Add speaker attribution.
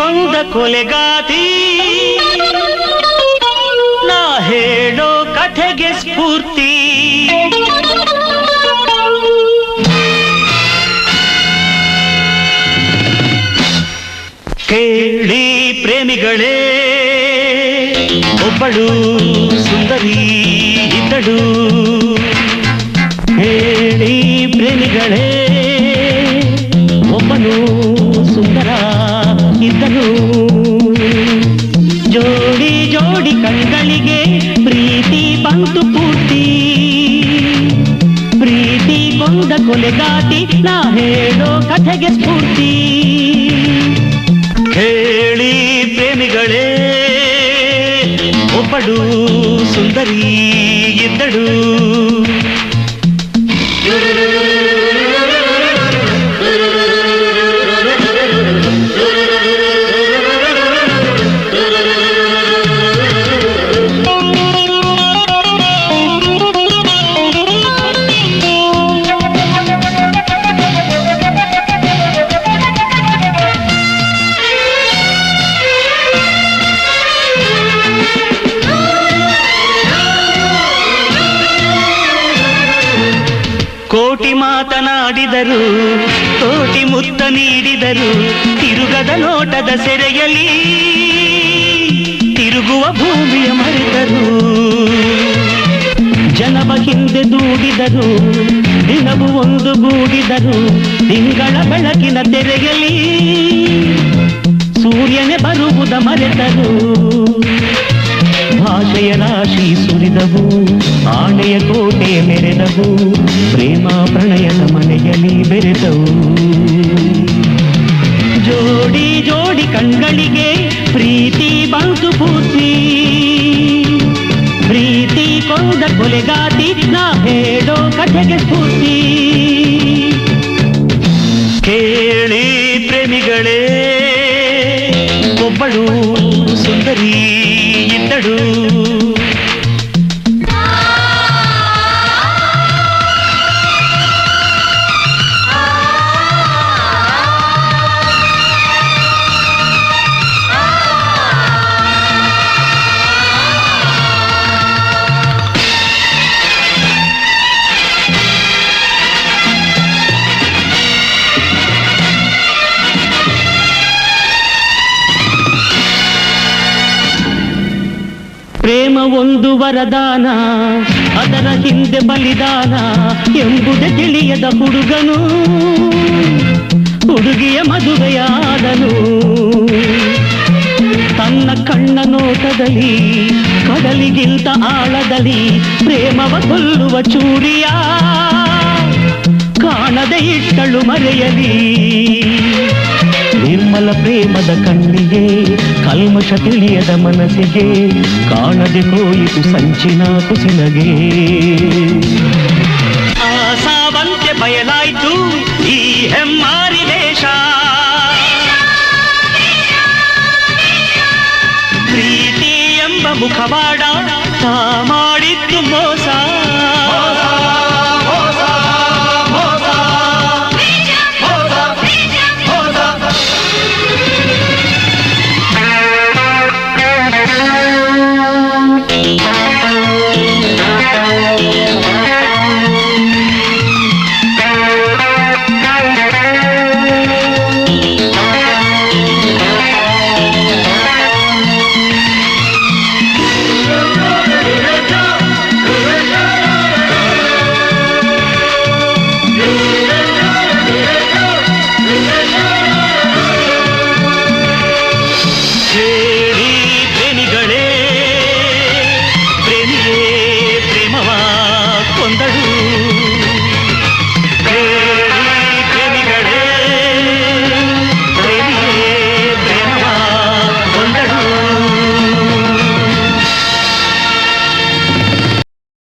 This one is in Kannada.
Speaker 1: ಕೊಂದ ಕೊಲೆಗಾತಿ ನಾ ಹೇಳೋ ಕಥೆಗೆ ಸ್ಫೂರ್ತಿ ಕೇಳಿ ಪ್ರೇಮಿಗಳೇ ಒಬ್ಬಳು ಸುಂದರಿ ಇದ್ದಳು ಹೇಳಿ ಪ್ರೇಮಿಗಳೇ ಒಬ್ಬನು ಸುಂದರ ಇದ್ದನು ಜೋಡಿ ಜೋಡಿ ಕಣ್ಗಳಿಗೆ ಪ್ರೀತಿ ಬಂತು ಪೂರ್ತಿ ಪ್ರೀತಿ ಕೊಂದ ಕೊಲೆಗಾತಿ ನಾ ಹೇಳೋ ಕಥೆಗೆ ಸ್ಫೂರ್ತಿ ಹೇಳಿ ಪ್ರೇಮಿಗಳೇ ಒಬ್ಬಳು ಸುಂದರಿ ಇದ್ದಳು ಕೋಟಿ ಮಾತನಾಡಿದರು ಕೋಟಿ ಮುತ್ತ ನೀಡಿದರು ತಿರುಗದ ನೋಟದ ಸೆರೆಯಲ್ಲಿ ತಿರುಗುವ ಭೂಮಿಯ ಮರೆತರು ಜನವ ಹಿಂದೆ ದೂಡಿದರು ದಿನವೂ ಒಂದು ಗೂಡಿದರು ತಿಂಗಳ ಬೆಳಕಿನ ತೆರೆಯಲ್ಲಿ ಸೂರ್ಯನೇ ಬರುವುದ ಮರೆತರು ಭಾಷೆಯ ರಾಶಿ ಸುರಿದವು ಆಣೆಯ ಕೋಟೆ ಮೆರೆದವು ಪ್ರೇಮ ಪ್ರಣಯದ ಮನೆಯಲ್ಲಿ ಬೆರೆದವು ಜೋಡಿ ಜೋಡಿ ಕಣ್ಗಳಿಗೆ ಪ್ರೀತಿ ಬಂತು ಪೂರ್ತಿ ಪ್ರೀತಿ ಕೊಂದ ಕೊಲೆಗಾತಿ ನಾ ಹೇಳೋ ಕಥೆಗೆ ಸ್ಫೂರ್ತಿ ಕೇಳಿ ಪ್ರೇಮಿಗಳೇ ಒಬ್ಬಳು ಸುಂದರಿ ಇದ್ದಳು ಪ್ರೇಮ ಒಂದು ವರದಾನ ಅದರ ಹಿಂದೆ ಬಲಿದಾನ ಎಂಬುದೇ ತಿಳಿಯದ ಹುಡುಗನು ಹುಡುಗಿಯ ಮದುವೆಯಾದನು ತನ್ನ ಕಣ್ಣ ನೋಟದಲ್ಲಿ ಕಡಲಿಗಿಂತ ಆಳದಲ್ಲಿ ಪ್ರೇಮವ ಕೊಲ್ಲುವ ಚೂರಿಯ ಕಾಣದೆ ಇಟ್ಟಳು ಮರೆಯಲಿ ನಿರ್ಮಲ ಪ್ರೇಮದ ಕಣ್ಣಿಗೆ ಕಲ್ಮಶ ತಿಳಿಯದ ಮನಸ್ಸಿಗೆ ಕಾಣದೆ ಹೋಯಿತು ಸಂಚಿನ ಕುಸಿನಗೆ ಆಸಾವಂತೆ ಬಯಲಾಯ್ತು ಈ ಹೆಮ್ಮಾರಿ ವೇಷ ಪ್ರೀತಿ ಎಂಬ ಮುಖವಾಡ ತಾ ಮಾಡಿದ್ದು ಮೋಸ